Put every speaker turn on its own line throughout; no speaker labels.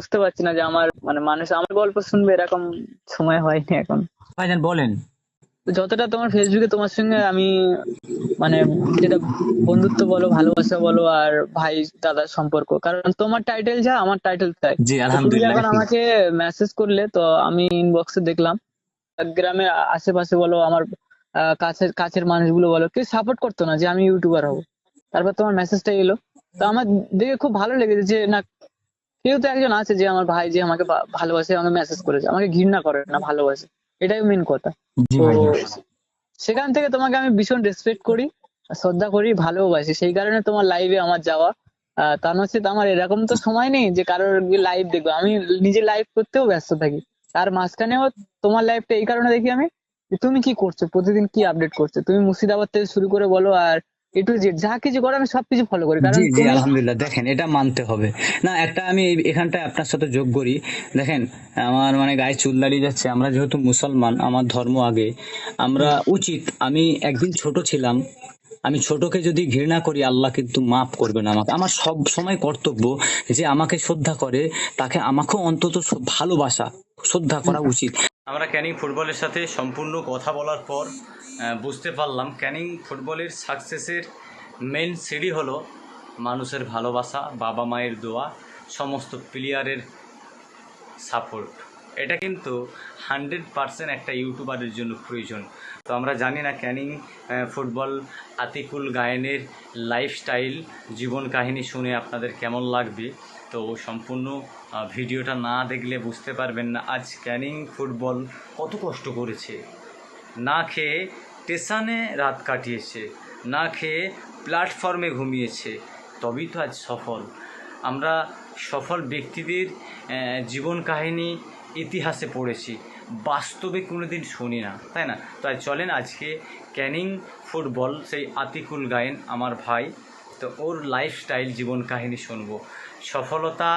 বুঝতে পারছি না যে আমার মানে মানুষ আমার গল্প শুনবে এরকম সময় হয়নি এখন।
ভাইজান বলেন।
তো যতটা তোমার ফেসবুকে তোমার সঙ্গে আমি মানে যেটা বন্ধুত্ব বলো ভালোবাসা বলো আর ভাই দাদার সম্পর্ক, কারণ তোমার টাইটেল যা আমার টাইটেল তাই।
জি
তো তুমি
আলহামদুলিল্লাহ।
যখন আমাকে মেসেজ করলে তো আমি ইনবক্সে দেখলাম গ্রামের আশেপাশে বলো আমার কাছের কাছের মানুষগুলো বলো কেউ সাপোর্ট করতো না যে আমি ইউটিউবার হব। তারপর তোমার মেসেজটা এলো, তো আমার দেখে খুব ভালো লেগেছে যে না, কেউ তো একজন আছে যে আমার ভাই যে আমাকে ভালোবাসে, আমাকে মেসেজ করেছে, আমাকে ঘৃণা করে না, ভালোবাসে। এটাই মেন কথা।
জি
তো
ভাইজান।
সেখান থেকে তোমাকে আমি ভীষণ রেসপেক্ট করি, শ্রদ্ধা করি, ভালোবাসি, সেই কারণে তোমার লাইভে আমার যাওয়া। তা নচেত আমার এরকম তো সময় নেই যে কারোর লাইভ দেখবো, আমি নিজে লাইভ করতেও ব্যস্ত থাকি। তার মাঝখানেও তোমার লাইভটা এই কারণে দেখি আমি যে তুমি কি করছো, প্রতিদিন কি আপডেট করছো তুমি, মুর্শিদাবাদ থেকে শুরু করে বলো আর A to Z যা কিছু করো আমি সবকিছু ফলো করি, কারণ
জি জি
তুমি
আলহামদুলিল্লাহ, দেখেন এটা মানতে হবে। না একটা আমি এখানটায় আপনার সাথে যোগ করি। দেখেন আমার মানে গায়ে চুল দাঁড়িয়ে যাচ্ছে, আমরা যেহেতু মুসলমান আমার ধর্ম আগে, আমরা উচিত, আমি একদিন ছোট ছিলাম, আমি ছোটকে যদি ঘৃণা করি আল্লাহ কিন্তু মাফ করবেন আমাকে। আমার সব সময় কর্তব্য যে আমাকে শ্রদ্ধা করে তাকে আমাকেও অন্তত ভালোবাসা শ্রদ্ধা করা উচিত। আমরা ক্যানিং ফুটবলের সাথে সম্পূর্ণ কথা বলার পর বুঝতে পারলাম ক্যানিং ফুটবলের সাকসেসের মেন সিঁড়ি হলো মানুষের ভালোবাসা, বাবা মায়ের দোয়া, সমস্ত প্লেয়ারের সাপোর্ট। এটা কিন্তু 100% একটা ইউটিউবারের জন্য প্রয়োজন। তো আমরা জানি না ক্যানিং ফুটবল আতিকুল গায়েনের লাইফস্টাইল জীবন কাহিনী শুনে আপনাদের কেমন লাগবে। তো সম্পূর্ণ ভিডিওটা না দেখলে বুঝতে পারবেন না আজ ক্যানিং ফুটবল কত কষ্ট করেছে। না খেয়ে স্টেশনে রাত কাটিয়েছে, না খেয়ে প্ল্যাটফর্মে ঘুমিয়েছে, তবেই তো আজ সফল। আমরা সফল ব্যক্তিদের জীবন কাহিনী ইতিহাসে পড়েছি, বাস্তবে কোনো দিন শুনি না, তাই না? তাই চলেন আজকে ক্যানিং ফুটবল সেই আতিকুল গায়েন আমার ভাই, তো ওর লাইফস্টাইল জীবন কাহিনী শুনবো। সফলতা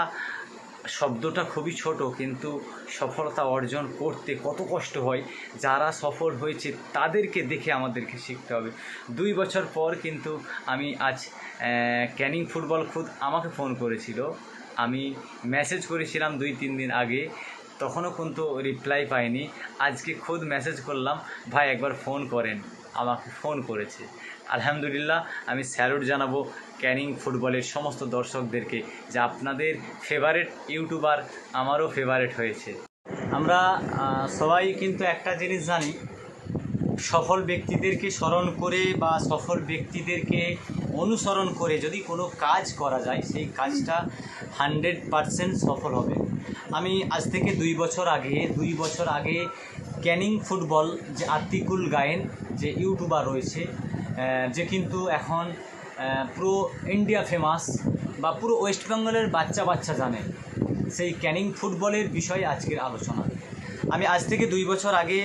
শব্দটা খুবই ছোট, কিন্তু সফলতা অর্জন করতে কত কষ্ট হয়, যারা সফল হয়েছে তাদেরকে দেখে আমাদেরকে শিখতে হবে। 2 বছর পর কিন্তু আমি আজ ক্যানিং ফুটবল খুদ আমাকে ফোন করেছিল, আমি মেসেজ করেছিলাম 2-3 দিন আগে, তখনও কিন্তু রিপ্লাই পাইনি। আজকে খুদ মেসেজ করলাম, ভাই একবার ফোন করেন, আমাকে ফোন করেছে। আলহামদুলিল্লাহ, আমি স্যালুট জানাবো ক্যানিং ফুটবলের সমস্ত দর্শকদেরকে যে আপনাদের ফেভারিট ইউটিউবার আমারও ফেভারিট হয়েছে। আমরা সবাই কিন্তু একটা জিনিস জানি, সফল ব্যক্তিদেরকে স্মরণ করে বা সফল ব্যক্তিদেরকে অনুসরণ করে যদি কোনো কাজ করা যায় সেই কাজটা 100% সফল হবে। আমি আজ থেকে 2 বছর আগে ক্যানিং ফুটবল যে আতিকুল গায়েন যে ইউটিউবার রয়েছে, যে কিন্তু এখন পুরো ইন্ডিয়া ফেমাস বা পুরো ওয়েস্ট বেঙ্গলের বাচ্চা বাচ্চা জানে, সেই ক্যানিং ফুটবলের বিষয়ে আজকের আলোচনা। আমি আজ থেকে 2 বছর আগে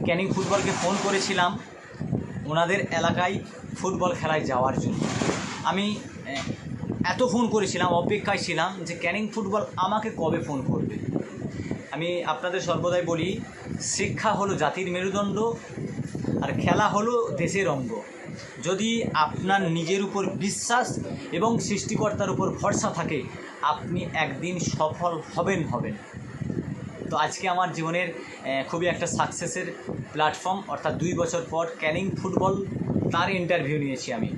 ক্যানিং ফুটবলকে ফোন করেছিলাম ওনাদের এলাকায় ফুটবল খেলায় যাওয়ার জন্য। আমি এত ফোন করেছিলাম, অপেক্ষায় ছিলাম যে ক্যানিং ফুটবল আমাকে কবে ফোন করবে। আমি আপনাদের সর্বদাই বলি, শিক্ষা হলো জাতির মেরুদণ্ড আর খেলা হলো দেশের অঙ্গ। যদি আপনার নিজের উপর বিশ্বাস এবং সৃষ্টিকর্তার উপর ভরসা থাকে আপনি একদিন সফল হবেন। তো আজকে আমার জীবনের খুবই একটা সাকসেসের প্ল্যাটফর্ম, অর্থাৎ 2 বছর পর ক্যানিং ফুটবল তার ইন্টারভিউ নিয়েছি আমি।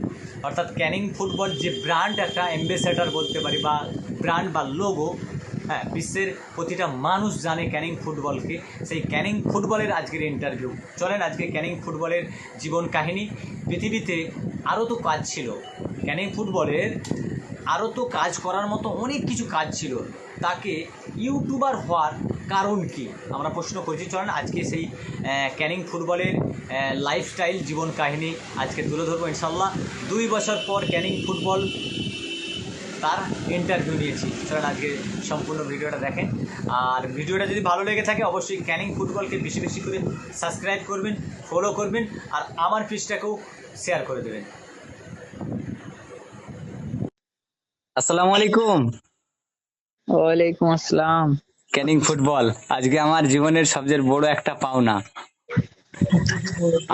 অর্থাৎ ক্যানিং ফুটবল যে ব্র্যান্ড, একটা অ্যাম্বাসেডর বলতে পারি বা ব্র্যান্ড বা লোগো, হ্যাঁ, বিশ্বের প্রতিটা মানুষ জানে ক্যানিং ফুটবলকে, সেই ক্যানিং ফুটবলের আজকের ইন্টারভিউ। চলেন আজকে ক্যানিং ফুটবলের জীবন কাহিনী। পৃথিবীতে আরও তো কাজ ছিল ক্যানিং ফুটবলের, আরও তো কাজ করার মতো অনেক কিছু কাজ ছিল, তাকে ইউটিউবার হওয়ার কারণ কি আমরা প্রশ্ন করছি। চলেন আজকে সেই ক্যানিং ফুটবলের লাইফস্টাইল জীবন কাহিনী আজকে তুলে ধরবো ইনশাল্লাহ। 2 বছর পর ক্যানিং ফুটবল তার ইন্টারভিউ নিয়েছি। চলেন আজকে সম্পূর্ণ ভিডিওটা দেখেন, আর ভিডিওটা যদি ভালো লেগে থাকে অবশ্যই ক্যানিং ফুটবলকে বেশি বেশি করে সাবস্ক্রাইব করবেন, ফলো করবেন, আর আমার পেজটাকেও শেয়ার করে দেবেন। আসসালামু আলাইকুম।
ওয়ালাইকুম আসসালাম।
ক্যানিং ফুটবল আজকে আমার জীবনের সবচেয়ে বড় একটা পাওনা।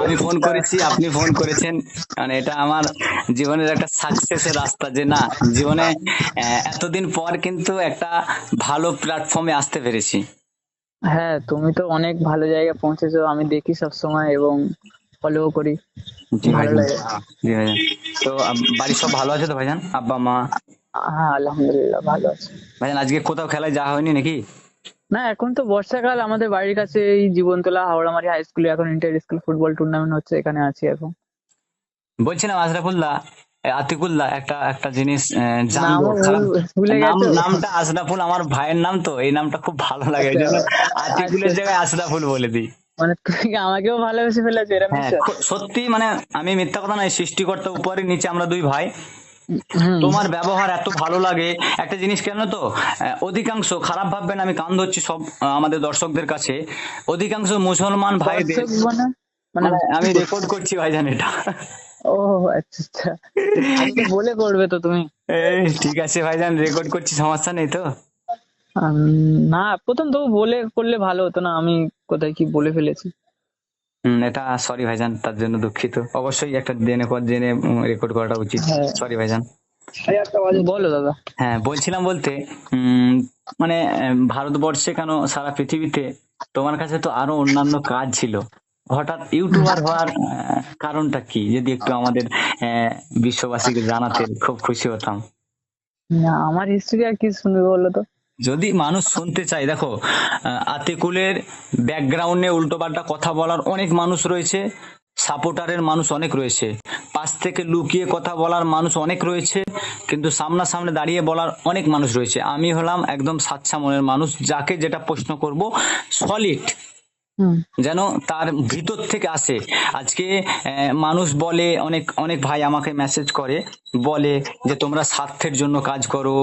আমি ফোন করেছি, আপনি ফোন করেছেন, মানে এটা আমার জীবনের একটা সাকসেসের রাস্তা যে না, জীবনে এতদিন পর কিন্তু একটা ভালো প্ল্যাটফর্মে আসতে পেরেছি।
হ্যাঁ, তুমি তো অনেক ভালো জায়গায় পৌঁছেছো, আমি দেখি সব সময় এবং ফলো করি,
জি
ভালো
ভাইজান,
লাগে।
জি ভাইজান। তো বাড়ির সব ভালো আছে তো ভাইজান, আব্বা মা?
হ্যাঁ, আলহামদুলিল্লাহ ভালো আছে।
ভাইজান আজকে কোথাও খেলায় যাওয়া হয়নি নাকি?
না, এখন তো বর্ষাকাল, আমাদের বাড়ির কাছে এই জীবনতলা হাওড়ামারি হাই স্কুলে এখন ইন্টার স্কুল ফুটবল টুর্নামেন্ট হচ্ছে, এখানে আছি এখন।
বলছিলাম আশরাফুল্লাহ, আতিকুল্লাহ, একটা একটা জিনিস জানবো,
নামও
খারাপ
ভুলে গেছো?
নামটা আশরাফুল আমার ভাইয়ের নাম, তো এই নামটা খুব ভালো লাগে, এই
আচ্ছা,
জন্য
আচ্ছা,
আতিকুলের জায়গায় আশরাফুল বলে দিই।
মানে তুমি কি আমাকেও ভালোবেসে ফেলেছো এরকম
হ্যাঁ,
কিছু?
সত্যি মানে আমি মিথ্যা কথা নয়, সৃষ্টিকর্তা উপরে নিচে আমরা দুই ভাই।
হুম।
তোমার ব্যবহার এত ভালো লাগে, একটা জিনিস কেন তো, অধিকাংশ খারাপ ভাববেন, আমি কান ধরছি সব আমাদের দর্শকদের কাছে, অধিকাংশ মুসলমান ভাইদের,
দর্শক মানে, মানে
মানে আমি রেকর্ড করছি ভাইজান এটা।
ও আচ্ছা, আচ্ছা, আগে তো বলে করবে তো তুমি।
এই ঠিক আছে ভাইজান, রেকর্ড করছি, সমস্যা নেই তো?
উম, না, প্রথম তো বলে করলে ভালো হতো না, আমি কোথায় কি বলে ফেলেছি।
এটা সরি ভাইজান, তার জন্য দুঃখিত, অবশ্যই একটা জেনে জেনে রেকর্ড করাটা উচিত।
হ্যাঁ,
সরি ভাইজান।
বলো দাদা।
হ্যাঁ, বলছিলাম বলতে, মানে ভারতবর্ষে কেন, সারা পৃথিবীতে তোমার কাছে তো আরো অন্যান্য কাজ ছিল, হঠাৎ ইউটিউবার হওয়ার কারণটা কি, যদি একটু আমাদের বিশ্ববাসীকে জানাতে খুব খুশি হতাম।
না, আমার হিস্ট্রি আর কি শুনবে বলো তো?
যদি মানুষ শুনতে চায়, দেখো, আতিকুলের ব্যাকগ্রাউন্ডে উল্টোপাল্টা কথা বলার অনেক মানুষ রয়েছে, সাপোর্টারের মানুষ অনেক রয়েছে, পাশ থেকে লুকিয়ে কথা বলার মানুষ অনেক রয়েছে, কিন্তু সামনাসামনি দাঁড়িয়ে বলার অনেক মানুষ রয়েছে। আমি হলাম একদম সাচ্চা মনের মানুষ, যাকে যেটা প্রশ্ন করব সলিড,
হুম।
যেন তার ভিতর থেকে আসে। আজকে মানুষ বলে, অনেক অনেক ভাই আমাকে মেসেজ করে, বলে যে তোমরা স্বার্থের জন্য কাজ করো,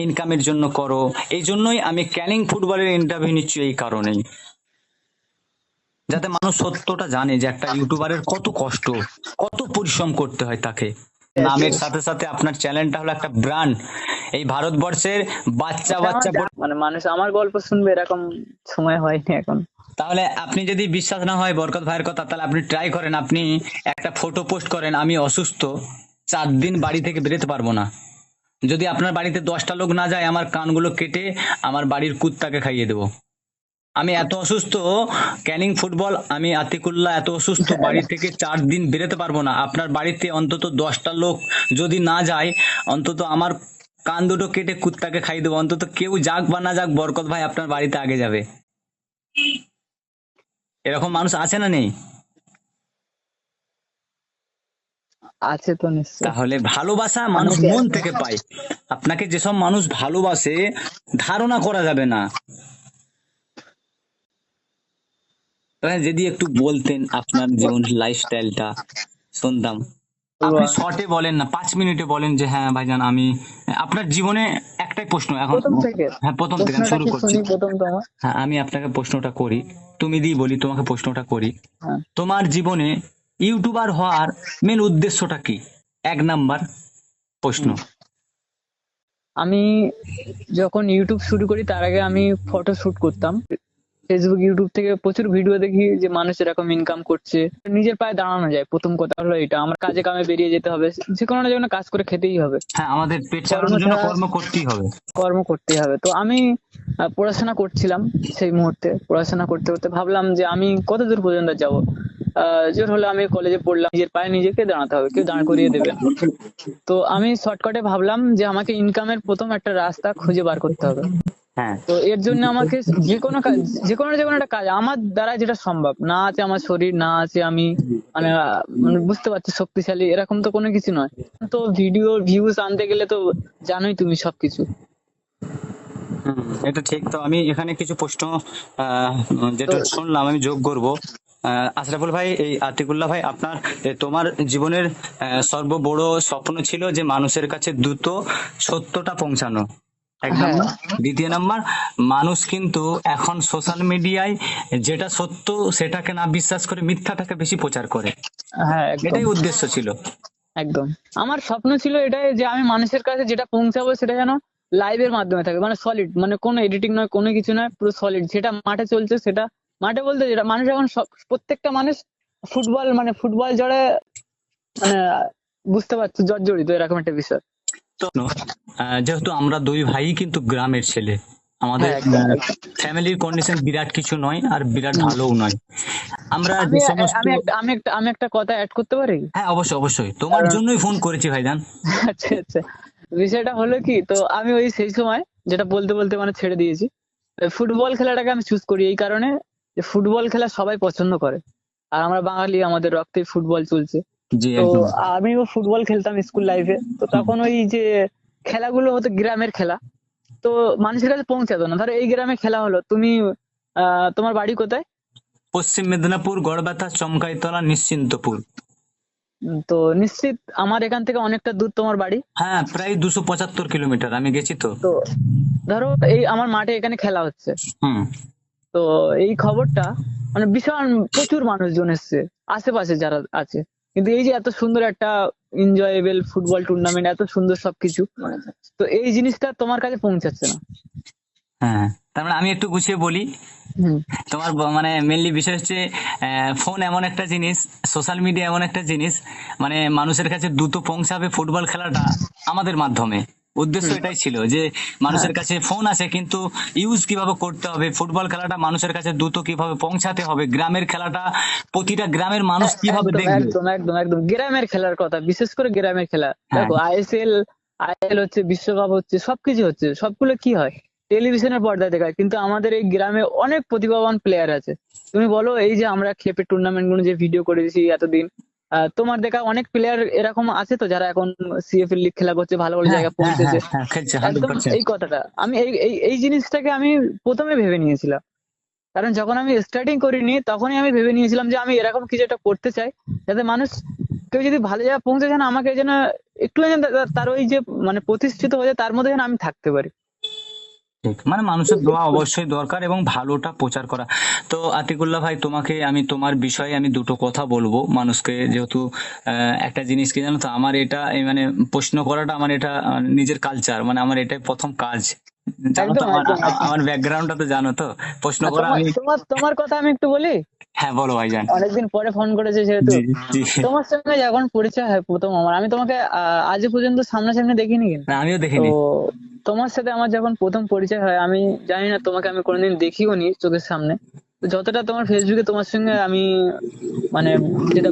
ইনকামের জন্য করো, এই জন্যই আমি ক্যানিং ফুটবলের ইন্টারভিউ নিচ্ছি, এই কারণেই, যাতে মানুষ সত্যটা জানে যে একটা ইউটিউবারের কত কষ্ট, কত পরিশ্রম করতে হয় তাকে। নামের সাথে সাথে আপনার চ্যানেলটা হলো একটা ব্র্যান্ড, এই ভারতবর্ষের বাচ্চা
এটা আমার
বাচ্চা।
মানে মানুষ আমার গল্প শুনবে এরকম সময় হয়নি এখন।
তাহলে আপনি যদি বিশ্বাস না হয় বরকত ভাইয়ের কথা, তাহলে আপনি ট্রাই করেন, আপনি একটা ফটো পোস্ট করেন, আমি অসুস্থ, 4 দিন বাড়ি থেকে বেরোতে পারবো না, যদি আপনার বাড়িতে 10টা লোক না যায়, আমার কানগুলো কেটে আমার বাড়ির কুত্তাকে খাইয়ে দেবো। আমি এত অসুস্থ, ক্যানিং ফুটবল, আমি আতিকুল্লাহ এত অসুস্থ, বাড়ি থেকে 4 দিন বেরোতে পারবো না, আপনার বাড়িতে অন্তত 10টা লোক যদি না যায়, অন্তত আমার কান দুটো কেটে কুত্তাকে খাইয়ে দেবো, অন্তত কেউ যাক বা না যাক, বরকত ভাই আপনার বাড়িতে আগে যাবে। এরকম মানুষ আছে না নেই?
আছে তো নিশ্চয়।
তাহলে ভালোবাসা মানুষ
অনেকে
মন
আছে।
থেকে পায়, আপনাকে যেসব মানুষ ভালোবাসে ধারণা করা যাবে না। এবার যদি একটু বলতেন আপনার জীবন লাইফস্টাইলটা, শুনতাম। আপনি শর্টে বলেন না, 5 মিনিটে বলেন যে হ্যাঁ ভাইজান আমি, আপনার জীবনে একটাই প্রশ্ন এখন।
প্রথম থেকে
হ্যাঁ, প্রথম থেকে আমি
প্রশ্নটা
শুরু
কি
করছি।
শুনি প্রথম তোমার?
হ্যাঁ, আমি আপনাকে প্রশ্নটা করি, তুমি দি বলি, তোমাকে প্রশ্নটা করি,
হ্যাঁ।
তোমার জীবনে ইউটিউবার হওয়ার মেন উদ্দেশ্যটা কি? 1 নাম্বার প্রশ্ন।
হুম। আমি যখন ইউটিউব শুরু করি তার আগে আমি ফটো শুট করতাম। ফেসবুক ইউটিউব থেকে প্রচুর ভিডিও দেখি যে মানুষ এরকম ইনকাম করছে, নিজের পায়ে দাঁড়ানো যায়। প্রথম কথা হলো এটা, আমার কাজে কামে বেরিয়ে যেতে হবে, যে কোনো না যে কোনো কাজ করে খেতেই হবে,
হ্যাঁ, আমাদের পেট
কর্ম
চালানোর জন্য
ছাড়া
কর্ম করতেই হবে।
কর্ম করতেই হবে। তো আমি পড়াশোনা করছিলাম, সেই মুহূর্তে পড়াশোনা করতে করতে ভাবলাম যে আমি কত দূর পর্যন্ত যাব। জোর হলো আমি কলেজে পড়লাম, নিজের পায়ে নিজেকে দাঁড়াতে হবে, কেউ দাঁড় করিয়ে দেবে না। তো আমি শর্টকাটে ভাবলাম যে আমাকে ইনকামের প্রথম একটা রাস্তা খুঁজে বার করতে হবে।
হ্যাঁ,
তো এর জন্য আমাকে যে কোনো কাজ, যে কোনো একটা কাজ আমার দ্বারা যেটা সম্ভব, না আছে আমার শরীর, না আছে আমি মানে মানে বুঝতে পারছি শক্তিশালী, এরকম তো কোনো কিছু নয়। তো ভিডিও ভিউজ আনতে গেলে তো জানোই তুমি সবকিছু।
এটা ঠিক। তো আমি এখানে কিছু প্রশ্ন আহ,
তো
যেটা শুনলাম আমি যোগ করব। আশরাফুল ভাই, এই আতিকুল্লাহ ভাই, আপনার তোমার জীবনের সর্ববড় স্বপ্ন ছিল যে মানুষের কাছে দ্রুত সত্যটা পৌঁছানো, এক
হ্যাঁ,
নাম্বার। দ্বিতীয় নাম্বার, মানুষ কিন্তু এখন সোশ্যাল মিডিয়ায় যেটা সত্য সেটাকে না বিশ্বাস করে মিথ্যাটাকে বেশি প্রচার করে,
হ্যাঁ, একদম,
এটাই উদ্দেশ্য ছিল।
একদম। আমার স্বপ্ন ছিল এটাই যে আমি মানুষের কাছে যেটা পৌঁছাবো সেটা যেন লাইভের মাধ্যমে থাকে, মানে সলিড, মানে কোনো এডিটিং নয়, কোনো কিছু নয়, পুরো সলিড, যেটা মাঠে চলছে সেটা মাঠে বলতে যেটা মানুষ এখন প্রত্যেকটা মানুষ ফুটবল মানে ফুটবল জড়ে মানে বুঝতে পারছো জর্জরিত এরকম একটা বিষয়।
তো যেহেতু আমরা দুই ভাই কিন্তু গ্রামের ছেলে, আমাদের
হ্যাঁ একদম একদম।
ফ্যামিলির কন্ডিশন বিরাট কিছু নয় আর বিরাট
হুম।
ভালোও নয়। আমরা
আমি
যে সমস্ত,
আমি একটা কথা অ্যাড করতে পারি?
হ্যাঁ অবশ্যই অবশ্যই, তোমার
কারণ
জন্যই ফোন করেছি ভাইজান।
আচ্ছা আচ্ছা, বিষয়টা হলো কি, তো আমি ওই সেই সময় যেটা বলতে বলতে মানে ছেড়ে দিয়েছি। ফুটবল খেলাটাকে আমি চুজ করি এই কারণে যে ফুটবল খেলা সবাই পছন্দ করে, আর আমরা বাঙালি, আমাদের রক্তে ফুটবল চলছে।
জি
তো
একদম।
আমিও ফুটবল খেলতাম স্কুল লাইফে, তো
হুম।
তখন ওই যে খেলাগুলো হতো গ্রামের খেলা, তো মানুষের কাছে পৌঁছাতো না। ধরো এই গ্রামে খেলা হলো, তুমি তোমার বাড়ি কোথায়?
পশ্চিম মেদিনীপুর, গড়বেতা, চমকাইতলা, নিশ্চিন্তপুর।
তো নিশ্চিত আমার এখান থেকে অনেকটা দূর তোমার বাড়ি।
হ্যাঁ প্রায় 275 কিলোমিটার, আমি গেছি তো।
তো ধরো এই আমার মাঠে এখানে খেলা হচ্ছে,
হুম।
তো এই খবরটা মানে ভীষণ প্রচুর মানুষজন এসছে আশেপাশে যারা আছে, কিন্তু এই যে এত সুন্দর একটা এনজয়েবল ফুটবল টুর্নামেন্ট, এত সুন্দর সবকিছু, তো এই জিনিসটা তোমার কাছে পৌঁছাচ্ছে না।
হ্যাঁ, তার মানে আমি একটু গুছিয়ে বলি।
হুম।
তোমার মানে মেনলি বিষয় হচ্ছে ফোন এমন একটা জিনিস, সোশ্যাল মিডিয়া এমন একটা জিনিস, মানে মানুষের কাছে দ্রুত পৌঁছাবে ফুটবল খেলাটা আমাদের মাধ্যমে। উদ্দেশ্য
হুম।
এটাই ছিল যে
হ্যাঁ
মানুষের কাছে ফোন আছে কিন্তু ইউজ কিভাবে করতে হবে, ফুটবল খেলাটা মানুষের কাছে দ্রুত কিভাবে পৌঁছাতে হবে, গ্রামের খেলাটা প্রতিটা গ্রামের মানুষ কিভাবে
একদম
দেখবে।
একদম একদম একদম গ্রামের খেলার কথা, বিশেষ করে গ্রামের খেলা।
হ্যাঁ।
দেখো আইএসএল হচ্ছে, বিশ্বকাপ হচ্ছে, সবকিছু হচ্ছে, সবগুলো কি হয় টেলিভিশনের পর্দায় দেখায়, কিন্তু আমাদের এই গ্রামে অনেক প্রতিভাবান প্লেয়ার আছে। তুমি বলো এই যে আমরা খেপে টুর্নামেন্ট গুলো যে ভিডিও করেছি এতদিন, তোমার দেখা অনেক প্লেয়ার এরকম আছে তো যারা এখন সিএফএল লিগ খেলা করছে, ভালো ভালো
হ্যাঁ
জায়গায়
হ্যাঁ
পৌঁছেছে।
হ্যাঁ হ্যাঁ, খেলছে 100%।
একদম এই কথাটা আমি এই জিনিসটাকে আমি প্রথমে ভেবে নিয়েছিলাম, কারণ যখন আমি স্টার্টিং করিনি তখনই আমি ভেবে নিয়েছিলাম যে আমি এরকম কিছু একটা করতে চাই, যাতে মানুষ কেউ যদি ভালো জায়গায় পৌঁছে যেন আমাকে যেন একটু যেন তার ওই যে মানে প্রতিষ্ঠিত হয়ে যায়, তার মধ্যে যেন আমি থাকতে পারি।
ঠিক, মানে মানুষের দোয়া অবশ্যই দরকার এবং ভালোটা প্রচার করা। তো আতিকুল্লাহ ভাই, তোমাকে আমি তোমার বিষয়ে আমি দুটো কথা বলবো মানুষকে, যেহেতু একটা জিনিস কি জানো তো, আমার এটা এই মানে প্রশ্ন করাটা আমার এটা নিজের কালচার, মানে আমার এটাই প্রথম কাজ। জানো তো
একদম
আমার
একদম একদম।
আমার ব্যাকগ্রাউন্ডটা তো জানো তো, প্রশ্ন
আর
করা
তোমার
আমি।
তোমার তোমার কথা আমি একটু বলি।
হ্যাঁ বলো ভাইজান।
অনেকদিন পরে ফোন করেছে যেহেতু,
জি জি।
তোমার সঙ্গে যখন পরিচয় হয় প্রথম আমার, আমি তোমাকে আজ পর্যন্ত সামনাসামনি দেখিনি কিন্তু।
না আমিও
তো
দেখিনি।
তোমার সাথে আমার যখন প্রথম পরিচয় হয়, আমি জানি না তোমাকে আমি কোনোদিন দেখিও নি চোখের সামনে, তো যতটা তোমার ফেসবুকে তোমার সঙ্গে আমি মানে যেটা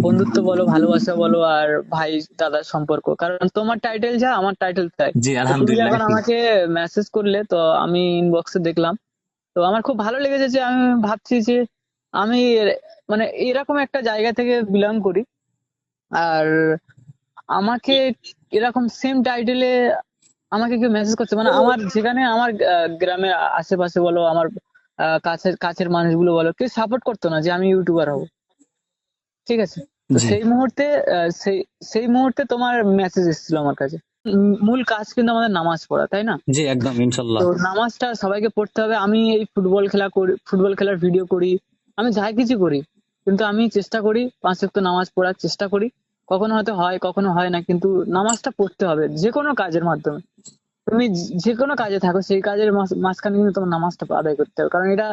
বন্ধুত্ব বলো, ভালোবাসা বলো, আর ভাই দাদার সম্পর্ক, কারণ তোমার টাইটেল যা আমার টাইটেল তাই।
জি
তো তুমি
আলহামদুলিল্লাহ।
যখন আমাকে মেসেজ করলে, তো আমি ইনবক্সে দেখলাম, তো আমার খুব ভালো লেগেছে, যে আমি ভাবছি যে আমি মানে এরকম একটা জায়গা থেকে বিলং করি, আর আমাকে এরকম সেম টাইটেলে আমাকে কেউ মেসেজ করছে, মানে আমার যেখানে আমার গ্রামের আশেপাশে বলো, আমার কাছের কাছের মানুষগুলো বলো, কেউ সাপোর্ট করতো না যে আমি ইউটিউবার হব, ঠিক আছে? তো
জি
সেই মুহূর্তে সেই মুহূর্তে তোমার মেসেজ এসেছিল আমার কাছে। মূল কাজ কিন্তু আমাদের নামাজ পড়া, তাই না?
জি একদম
তো
ইনশাল্লাহ।
নামাজটা সবাইকে পড়তে হবে। আমি এই ফুটবল খেলা করি, ফুটবল খেলার ভিডিও করি, আমি যাই কিছু করি, কিন্তু আমি চেষ্টা করি 5 ওয়াক্ত নামাজ পড়ার চেষ্টা করি। কখনো হয়তো হয়, কখনো হয় না, কিন্তু নামাজটা পড়তে হবে যে কোনো কাজের মাধ্যমে। তুমি যে কোনো কাজে থাকো, সেই কাজের মাঝখানে কিন্তু তোমার নামাজটা আদায় করতে হবে, কারণ এটা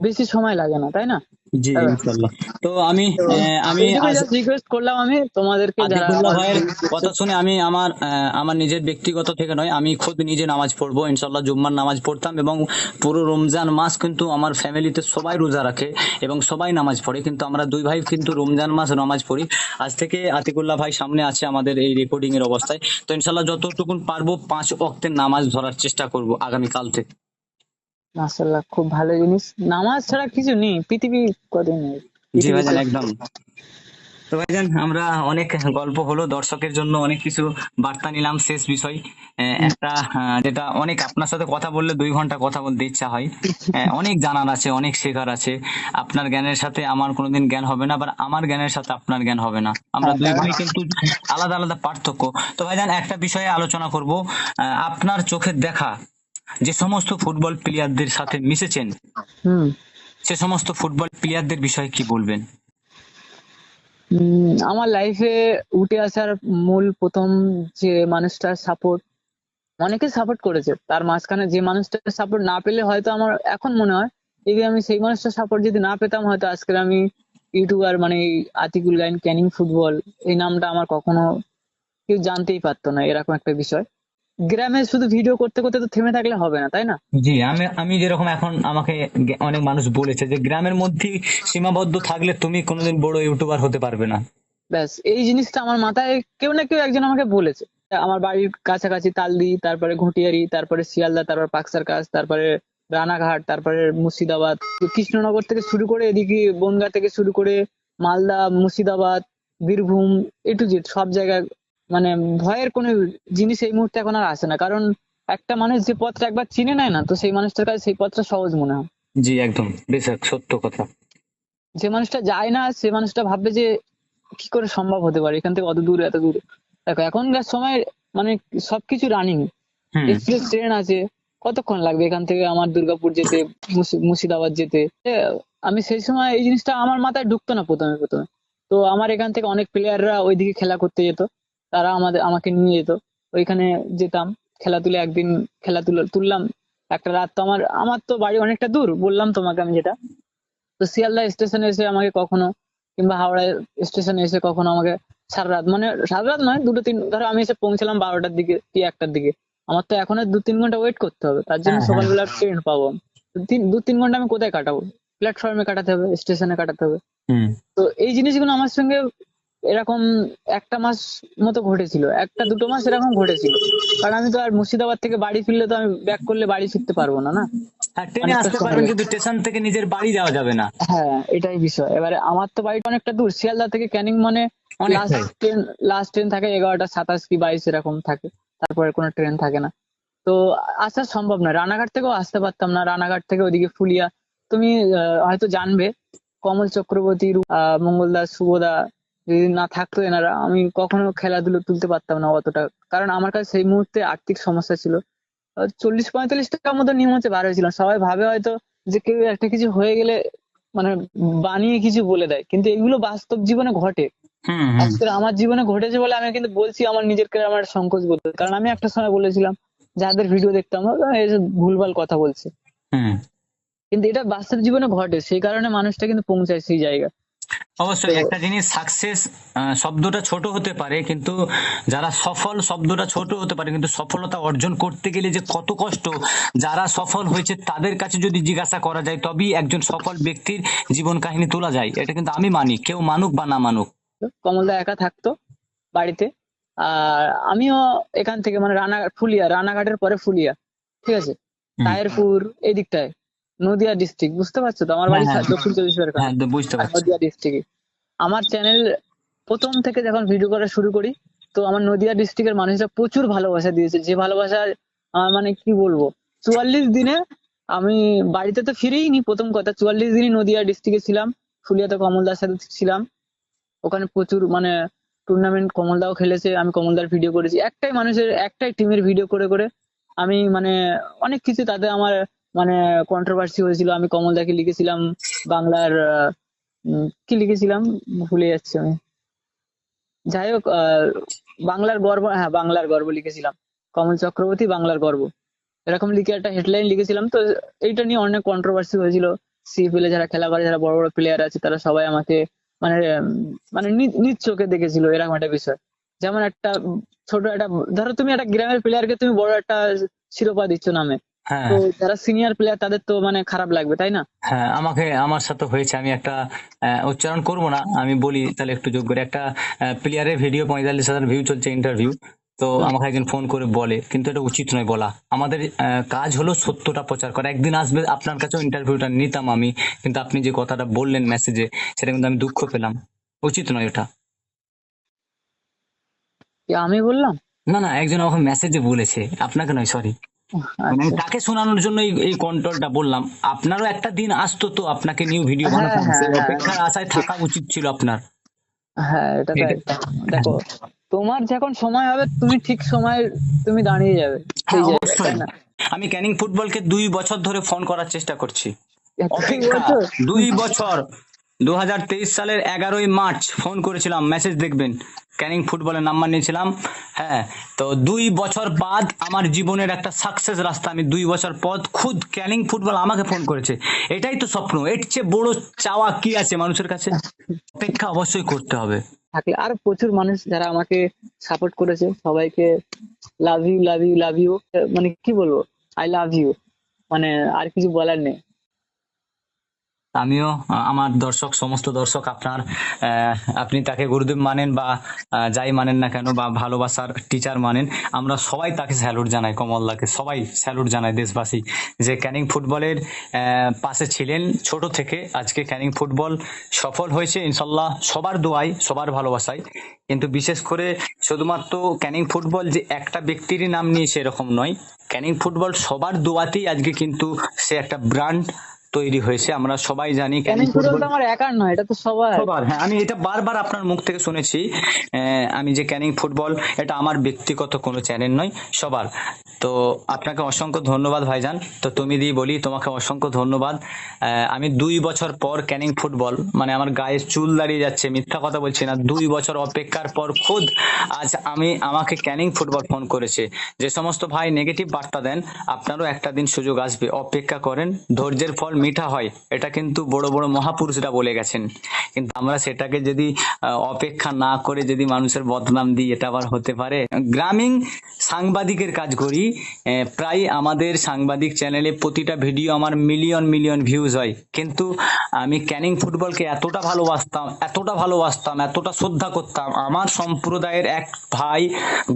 বেশি সময় লাগে না, তাই না
জি
দাদা?
ইনশাল্লাহ। তো আমি
তো
আমি
এইটুকু
আজ
জাস্ট রিকোয়েস্ট করলাম আমি তোমাদেরকে, যারা
আতিকুল্লাহ
আমার
ভাইয়ের
ভিডিও দেখছো।
কথা শুনে আমি আমার আমার নিজের ব্যক্তিগত থেকে নয়, আমি খোদ নিজে নামাজ পড়বো ইনশাল্লাহ, জুম্মার নামাজ পড়তাম এবং পুরো রমজান মাস কিন্তু আমার ফ্যামিলিতে সবাই রোজা রাখে এবং সবাই নামাজ পড়ে, কিন্তু আমরা দুই ভাই কিন্তু রমজান মাস নামাজ পড়ি। আজ থেকে আতিকুল্লাহ ভাই সামনে আছে আমাদের এই রেকর্ডিং এর অবস্থায়, তো ইনশাল্লাহ যতটুকুন পারবো 5 ওয়াক্তের নামাজ ধরার চেষ্টা করব আগামীকাল থেকে।
মাশাআল্লাহ, খুব ভালো জিনিস। নামাজ ছাড়া কিছু নেই পৃথিবী, কদিন নেই
জি
পৃথিবীতে।
ভাইজান একদম। তো ভাইজান আমরা অনেক গল্প হলো, দর্শকের জন্য অনেক কিছু বার্তা নিলাম। শেষ বিষয়
হুম।
একটা যেটা অনেক, আপনার সাথে কথা বললে 2 ঘন্টা কথা বলতে ইচ্ছা হয়। অনেক জানার আছে, অনেক শেখার আছে। আপনার জ্ঞানের সাথে আমার কোনোদিন জ্ঞান হবে না, আবার আমার জ্ঞানের সাথে আপনার জ্ঞান হবে না, আমরা
হ্যাঁ
দুই
কারণ
ভাই কিন্তু আলাদা আলাদা পার্থক্য। তো ভাইজান একটা বিষয়ে আলোচনা করব, আপনার চোখের দেখা যে সমস্ত ফুটবল প্লেয়ারদের সাথে মিশেছেন,
হুম
সে সমস্ত ফুটবল প্লেয়ারদের বিষয়ে কি বলবেন?
আমার লাইফে উঠে আসার মূল প্রথম যে মানুষটার সাপোর্ট, অনেকে সাপোর্ট করেছে, তার মাঝখানে যে মানুষটার সাপোর্ট না পেলে হয়তো আমার এখন মনে হয় এই আমি সেই মানুষটা সাপোর্ট যদি না পেতাম, হয়তো আজকে আমি ইউটিউবার, মানে এই আতিকুল গাইন ক্যানিং ফুটবল এই নামটা আমার কখনো কেউ জানতেই পারতো না, এরকম একটা বিষয়। গ্রামে শুধু ভিডিও করতে করতে তো থেমে থাকলে হবে না, তাই না?
জি, আমি আমি যেরকম এখন আমাকে অনেক মানুষ বলেছে যে গ্রামের মধ্যেই সীমাবদ্ধ থাকলে তুমি কোনোদিন বড় ইউটিউবার হতে পারবে না।
ব্যাস এই জিনিসটা আমার মাথায় কেউ না কেউ একজন আমাকে বলেছে। আমার বাড়ির কাছাকাছি তালদি, তারপরে ঘুটিয়ারি, তারপরে শিয়ালদা, তারপর পাকসার কাছ, তারপরে রানাঘাট, তারপরে মুর্শিদাবাদ, কৃষ্ণনগর থেকে শুরু করে এদিকে বনগাঁ থেকে শুরু করে মালদা, মুর্শিদাবাদ, বীরভূম, এ টু জেড সব জায়গায়, মানে ভয়ের কোনো জিনিস এই মুহূর্তে এখন আর আসে না, কারণ একটা মানুষ যে পথটা একবার চিনে নেয় না, তো সেই মানুষটার কাছে সেই পথটা সহজ মনে হয়।
জি একদম, বেশ এক সত্য কথা।
যে মানুষটা যায় না, সে মানুষটা ভাববে যে কি করে সম্ভব হতে পারে এখান থেকে অত দূর এত দূর। দেখো এখনকার সময় মানে সবকিছু রানিং,
হুম।
এক্সপ্রেস ট্রেন আছে, কতক্ষণ লাগবে এখান থেকে আমার দুর্গাপুর যেতে, মুর্শিদাবাদ যেতে। আমি সেই সময় এই জিনিসটা আমার মাথায় ঢুকতো না প্রথমে প্রথমে। তো আমার এখান থেকে অনেক প্লেয়াররা ওইদিকে খেলা করতে যেত, তারা আমাকে নিয়ে যেত, ওইখানে যেতাম, খেলা তুলে একদিন তুললাম। একটা রাত তো আমার আমার তো বাড়ি অনেকটা দূর, বললাম তোমাকে আমি যেটা। তো শিয়ালদা স্টেশনে এসে আমাকে কখনো, কিংবা হাওড়া স্টেশনে এসে কখনো আমাকে সারা রাত, মানে সারা রাত নয়, দুটো তিন, ধরো আমি এসে পৌঁছলাম 12টার দিকে কি 1টার দিকে, আমার তো এখন আর 2-3 ঘন্টা ওয়েট করতে হবে, তার জন্য
হ্যাঁ, হ্যাঁ।
সকালবেলা ট্রেন পাবো আমি। 2-3 ঘন্টা আমি কোথায় কাটাবো? প্ল্যাটফর্মে কাটাতে হবে, স্টেশনে কাটাতে হবে।
হুম।
তো এই জিনিসগুলো আমার সঙ্গে এরকম একটা মাস মতো ঘটেছিল, একটা দুটো মাস এরকম ঘটেছিল। কারণ আমি তো আর মুর্শিদাবাদ থেকে বাড়ি ফিরলে তো আমি ব্যাক করলে বাড়ি ফিরতে পারবো না, না?
হ্যাঁ, ট্রেনে
অনেকটা
আসতে
সময়
পারবেন
লাগে।
কিন্তু স্টেশন থেকে নিজের বাড়ি যাওয়া যাবে না।
হ্যাঁ, এটাই বিষয়। এবারে আমার তো বাড়িটা অনেকটা দূর, শিয়ালদা থেকে ক্যানিং, মানে লাস্ট
অনেকটাই।
ট্রেন লাস্ট ট্রেন থাকে 11টা 27 কি 22 এরকম থাকে, তারপরে কোনো ট্রেন থাকে না। তো আসা সম্ভব না, রানাঘাট থেকেও আসতে পারতাম না, রানাঘাট থেকে ওইদিকে ফুলিয়া, তুমি হয়তো জানবে, কমল চক্রবর্তী, মঙ্গলদাস, শুভদা যদি না থাকতো এনারা, আমি কখনো খেলাধুলো তুলতে পারতাম না অতটা। কারণ আমার কাছে সেই মুহূর্তে আর্থিক সমস্যা ছিল। 40-45 টাকার মতো নিম হচ্ছে বার হয়েছিলাম। সবাই ভাবে হয়তো যে কেউ একটা কিছু হয়ে গেলে মানে বানিয়ে কিছু বলে দেয়, কিন্তু এগুলো বাস্তব জীবনে ঘটে।
হুম, হুম।
আজকে আমার জীবনে ঘটেছে বলে আমি কিন্তু বলছি, আমার নিজেকে আমার সংকোচ বলতে, কারণ আমি একটা সময় বলেছিলাম যাদের ভিডিও দেখতাম, এসব ভুলভাল কথা বলছে,
হুম।
কিন্তু এটা বাস্তব জীবনে ঘটে, সেই কারণে মানুষটা কিন্তু পৌঁছায় সেই জায়গা। তো
অবশ্যই একটা জিনিস, সাকসেস শব্দটা ছোট হতে পারে, কিন্তু যারা সফল শব্দটা ছোট হতে পারে, কিন্তু সফলতা অর্জন করতে গেলে যে কত কষ্ট, যারা সফল হয়েছে তাদের কাছে যদি জিজ্ঞাসা করা যায় তবেই একজন সফল ব্যক্তির জীবন কাহিনী তোলা যায়। এটা কিন্তু আমি মানি, কেউ মানুক বা না মানুক।
কমলদা একা থাকতো বাড়িতে, আর আমিও এখান থেকে, মানে রানাঘাটের পরে ফুলিয়া, ঠিক আছে,
হুম।
তাহেরপুর, এই দিকটায়, নদিয়া ডিস্ট্রিক্ট, বুঝতে পারছো তো, আমার
হ্যাঁ,
বাড়ি
হ্যাঁ।
দক্ষিণ 24 পরগনা,
হ্যাঁ, বুঝতে
আর
পারছি।
নদিয়া ডিস্ট্রিক্টে। আমার চ্যানেল প্রথম থেকে যখন ভিডিও করা শুরু করি, তো আমার নদিয়া ডিস্ট্রিক্টের মানুষরা প্রচুর ভালোবাসা দিয়েছে, যে ভালোবাসা মানে কি বলবো। 44 দিনে আমি বাড়িতে তো ফিরেই নি, প্রথম কথা 44 দিনই নদিয়া ডিস্ট্রিক্টে ছিলাম, ফুলিয়াতে কমলদার সাথে ছিলাম। ওখানে প্রচুর মানে টুর্নামেন্ট কমলদাও খেলেছে, আমি কমলদার ভিডিও করেছি, একটাই মানুষের একটাই টিমের ভিডিও করে করে আমি মানে অনেক কিছু তাতে আমার মানে কন্ট্রোভার্সি হয়েছিল। আমি কমলদাকে লিখেছিলাম বাংলার কি লিখেছিলাম, ভুলে যাচ্ছি আমি। যাই হোক, বাংলার গর্ব, হ্যাঁ বাংলার গর্ব লিখেছিলাম, কমল চক্রবর্তী বাংলার গর্ব, এরকম লিখে একটা হেডলাইন লিখেছিলাম। তো এইটা নিয়ে অনেক কন্ট্রোভার্সি হয়েছিল। সিপিএল এ যারা খেলা করে, যারা বড় বড় প্লেয়ার আছে, তারা সবাই আমাকে মানে মানে নিজ চোখে দেখেছিল, এরকম একটা বিষয়। যেমন একটা ছোট একটা, ধরো তুমি একটা গ্রামের প্লেয়ারকে তুমি বড় একটা শিরোপা দিচ্ছ নামে,
হ্যাঁ,
তো যারা সিনিয়র প্লেয়ার তাদের তো মানে খারাপ লাগবে, তাই না?
হ্যাঁ, আমার সাথে হয়েছে। আমি একটা উচ্চারণ করব না, আমি বলি তাহলে একটু যোগ করে। একটা প্লেয়ারের ভিডিও 45,000 ভিউ চলছে, ইন্টারভিউ। তো
হুম।
আমাকে একজন ফোন করে বলে, কিন্তু এটা উচিত নয় বলা। আমাদের কাজ হলো সত্যটা প্রচার করা। একদিন আসবে আপনার কাছেও ইন্টারভিউটা নিতাম আমি, কিন্তু আপনি যে কথাটা বললেন মেসেজে, সেটা কিন্তু আমি দুঃখ পেলাম। উচিত নয় ওটা।
কি আমি বললাম?
না, না, একজন আমাকে মেসেজে বলেছে, আপনাকে নয়, সরি। মানে আমি
আচ্ছা।
তাকে শোনানোর জন্য এই কন্ট্রোলটা বললাম। আপনারও একটা দিন আসতো তো আপনাকে নিউ ভিডিও
হ্যাঁ
বানাতাম,
হ্যাঁ
সেই
হ্যাঁ,
অপেক্ষার আশায়
ঠিক।
থাকা উচিত ছিল আপনার।
হ্যাঁ, এটা তো
এটা।
একদম।
হ্যাঁ,
দেখো, তোমার যখন সময় হবে তুমি ঠিক সময় তুমি দাঁড়িয়ে যাবে সেই
হ্যাঁ,
জায়গায়,
অবশ্যই।
তাই না?
আমি ক্যানিং ফুটবলকে 2 বছর ধরে ফোন করার চেষ্টা করছি।
এতই
অপেক্ষা,
বছর।
2 বছর। সালের 11ই মার্চ ফোন করেছিলাম, মেসেজ দেখবেন, ক্যানিং ফুটবলের নাম্বার নিয়েছিলাম। হ্যাঁ, তো 2 বছর বাদ আমার জীবনের একটা সাকসেস রাস্তা, আমি 2 বছর পর খুদ ক্যানিং ফুটবল আমাকে ফোন করেছে। এটাই তো স্বপ্ন, এর চেয়ে বড় চাওয়া কি আছে মানুষের কাছে? অপেক্ষা অবশ্যই করতে হবে।
থাকলে আর প্রচুর মানুষ যারা আমাকে সাপোর্ট করেছে, সবাইকে love you, love you, love you, মানে কি বলবো, আই লাভ ইউ, মানে আর কিছু বলার নেই।
আমিও আমার দর্শক, সমস্ত দর্শক আপনার আপনি তাকে গুরুদেব মানেন বা যাই মানেন না কেন, বা ভালোবাসার টিচার মানেন, আমরা সবাই তাকে স্যালুট জানাই, কমলদাকে সবাই স্যালুট জানাই দেশবাসী, যে ক্যানিং ফুটবলের পাশে ছিলেন ছোট থেকে। আজকে ক্যানিং ফুটবল সফল হয়েছে ইনশাল্লাহ, সবার দোয়ায়, সবার ভালোবাসায়। কিন্তু বিশেষ করে শুধুমাত্র ক্যানিং ফুটবল যে একটা ব্যক্তিরই নাম নিয়েছে এরকম নয়, ক্যানিং ফুটবল সবার দোয়াতেই আজকে কিন্তু সে একটা ব্র্যান্ড তৈরি হয়েছে। আমরা সবাই জানি
ক্যানিং
ক্যানিং
ফুটবল
ফুটবল
তো আমার একার নয়, এটা তো সবার।
সবার। হ্যাঁ, আমি এটা বারবার আপনার মুখ থেকে শুনেছি, আমি যে ক্যানিং ফুটবল এটা আমার ব্যক্তিগত কোনো চ্যানেল নয়, সবার। তো আপনাকে অসংখ্য ধন্যবাদ ভাইজান। তো তুমি দি বলি তোমাকে অসংখ্য ধন্যবাদ। আমি 2 বছর পর ক্যানিং ফুটবল, মানে আমার গায়ে চুল দাঁড়িয়ে যাচ্ছে, মিথ্যা কথা বলছি না, 2 বছর অপেক্ষার পর খুদ আজ আমাকে ক্যানিং ফুটবল ফোন করেছে। যে সমস্ত ভাই নেগেটিভ বার্তা দেন, আপনারও একটা দিন সুযোগ আসবে, অপেক্ষা করেন, ধৈর্যের ফল মিঠা হয়, এটা কিন্তু বড় বড় মহাপুরুষরা বলে গেছেন। কিন্তু আমরা সেটাকে যদি অপেক্ষা না করে যদি মানুষের বদনাম দিই, এটা আবার হতে পারে? গ্রামীণ সাংবাদিকের কাজ করি, প্রায় আমাদের সাংবাদিক চ্যানেলে প্রতিটা ভিডিও আমার মিলিয়ন মিলিয়ন ভিউজ হয়, কিন্তু আমি ক্যানিং ফুটবলকে এতটা ভালোবাসতাম, এতটা ভালোবাসতাম, এতটা শ্রদ্ধা করতাম। আমার সম্প্রদায়ের এক ভাই,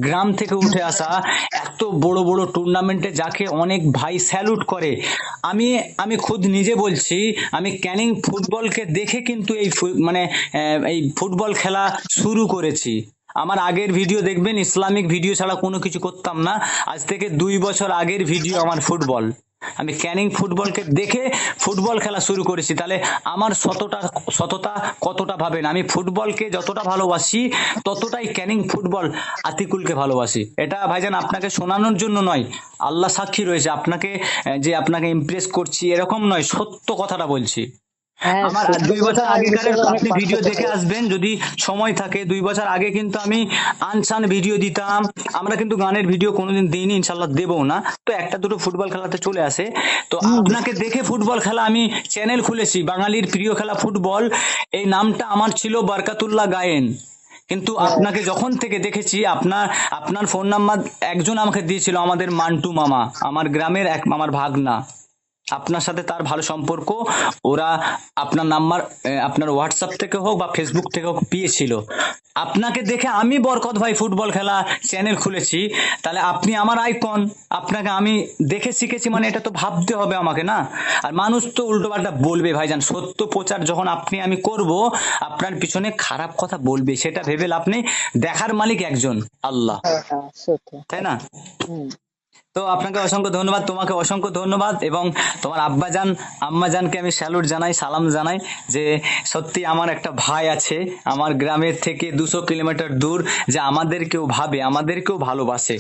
গ্রাম থেকে উঠে আসা, এত বড় বড় টুর্নামেন্টে যাকে অনেক ভাই স্যালুট করে, আমি আমি খুদ নিজে বলছি, আমি ক্যানিং ফুটবলকে দেখে কিন্তু মানে এই ফুটবল খেলা শুরু করেছি। আমার আগের ভিডিও দেখবেন, ইসলামিক ভিডিও ছাড়া কোনো কিছু করতাম না। আজ থেকে 2 বছর আগের ভিডিও আমার ফুটবল, আমি ক্যানিং ফুটবলকে দেখে ফুটবল খেলা শুরু করেছি। তাহলে আমার সততা কতটা ভাবেন? আমি ফুটবলকে যতটা ভালোবাসি, ততটাই ক্যানিং ফুটবল আতিকুলকে ভালোবাসি। এটা ভাইজান আপনাকে শোনানোর জন্য নয়, আল্লাহ সাক্ষী রয়েছে, আপনাকে যে আপনাকে ইমপ্রেস করছি এরকম নয়, সত্য কথাটা বলছি।
হ্যাঁ,
আমার
সত্য
2 বছর
কথা আর
আগেকার
মিথ্যে কথা অনেক
আপনি ভিডিও
পার্থক্য
দেখে
থাকে।
আসবেন যদি সময় থাকে। 2 বছর আগে কিন্তু আমি আনসান ভিডিও দিতাম, আমরা কিন্তু গানের ভিডিও কোনোদিন দিইনি, ইনশাল্লাহ দেবও না। তো একটা দুটো ফুটবল খেলাতে চলে আসে। তো আপনাকে দেখে ফুটবল খেলা আমি চ্যানেল খুলেছি, বাঙালির প্রিয় খেলা ফুটবল, এই নামটা আমার ছিল বরকাতুল্লাহ গায়েন। কিন্তু আপনাকে যখন থেকে দেখেছি, আপনার আপনার ফোন নাম্বার একজন আমাকে দিয়েছিল, আমাদের মান্টু মামা, আমার গ্রামের আমার ভাগনা, আপনার সাথে তার ভালো সম্পর্ক। ওরা আপনার নাম্বার আপনার হোয়াটসঅ্যাপ থেকে হোক বা ফেসবুক থেকে হোক পেয়েছিল। আপনাকে দেখে আমি বরকত ভাই ফুটবল খেলা চ্যানেল খুলেছি। তাহলে আপনি আমার আইকন, আপনাকে আমি দেখে শিখেছি, মানে এটা তো ভাবতে হবে আমাকে, না? আর মানুষ তো উল্টোপাল্টা বলবে ভাইজান, সত্য প্রচার যখন আমি করব, আপনার পিছনে খারাপ কথা বলবে, সেটা ভেবে লাভ নেই। দেখার মালিক একজন, আল্লাহ,
হ্যাঁ, হ্যাঁ, সত্য।
তাই না?
হুম।
তো আপনাকে অসংখ্য ধন্যবাদ, তোমাকে অসংখ্য ধন্যবাদ, এবং তোমার আব্বাজান আম্মাজানকে আমি স্যালুট জানাই, সালাম জানাই, যে সত্যি আমার একটা ভাই আছে আমার গ্রামের থেকে 200 কিলোমিটার দূর, যে আমাদেরকেও ভাবে, আমাদেরকেও ভালোবাসে।